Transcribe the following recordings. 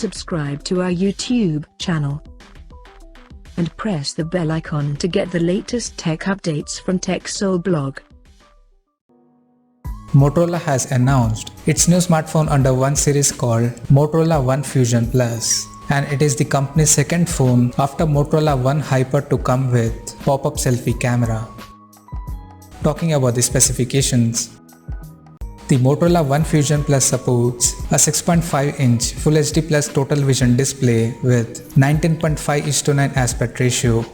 subscribe to our YouTube channel and press the bell icon to get the latest tech updates from TechSole Blog. Motorola has announced its new smartphone under one series called Motorola One Fusion Plus, and it is the company's second phone after Motorola One Hyper to come with pop-up selfie camera. Talking about the specifications, the Motorola One Fusion Plus supports a 6.5-inch Full HD Plus Total Vision display with 19.5:9 aspect ratio.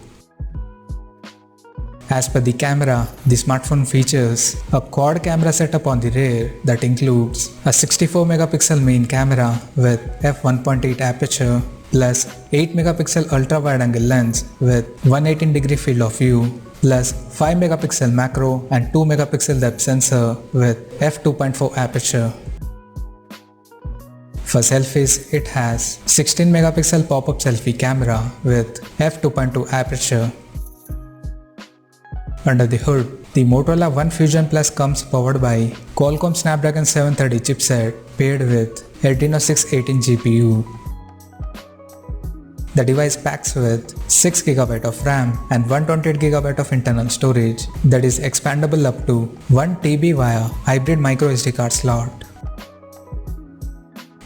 As per the camera, the smartphone features a quad camera setup on the rear that includes a 64-megapixel main camera with f1.8 aperture plus 8-megapixel ultra-wide-angle lens with 118-degree field of view plus 5-megapixel macro and 2-megapixel depth sensor with f2.4 aperture. For selfies, it has 16-megapixel pop-up selfie camera with f2.2 aperture. Under the hood, the Motorola One Fusion Plus comes powered by Qualcomm Snapdragon 730 chipset paired with Adreno 618 GPU. The device packs with 6GB of RAM and 128GB of internal storage that is expandable up to 1TB via hybrid microSD card slot.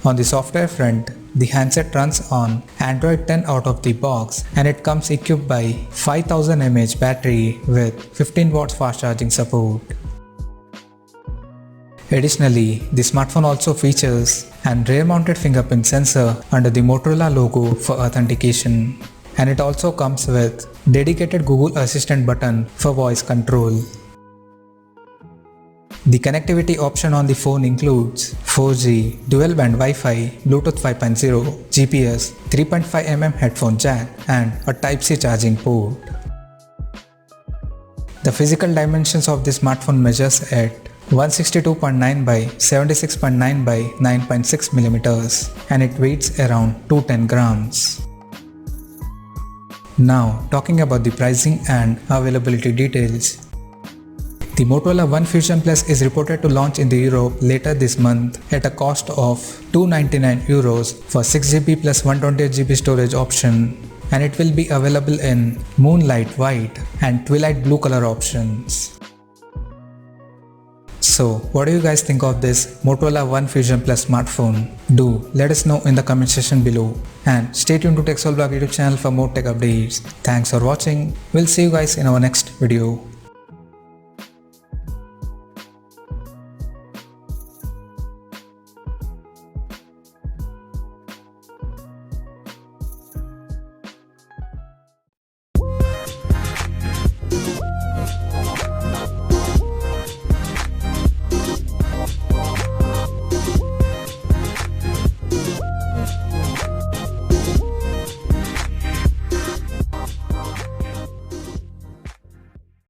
On the software front, the handset runs on Android 10 out of the box and it comes equipped by 5000 mAh battery with 15 watts fast charging support. Additionally, the smartphone also features an rear-mounted fingerprint sensor under the Motorola logo for authentication, and it also comes with dedicated Google Assistant button for voice control. The connectivity option on the phone includes 4G, dual-band Wi-Fi, Bluetooth 5.0, GPS, 3.5mm headphone jack, and a Type-C charging port. The physical dimensions of the smartphone measures at 162.9 by 76.9 by 9.6 millimeters, and it weighs around 210 grams. Now, talking about the pricing and availability details. The Motorola One Fusion Plus is reported to launch in Europe later this month at a cost of €299 for 6GB plus 128GB storage option, and it will be available in Moonlight White and Twilight Blue color options. So, what do you guys think of this Motorola One Fusion Plus smartphone? Do let us know in the comment section below, and stay tuned to TechSole Blog YouTube channel for more tech updates. Thanks for watching. We'll see you guys in our next video.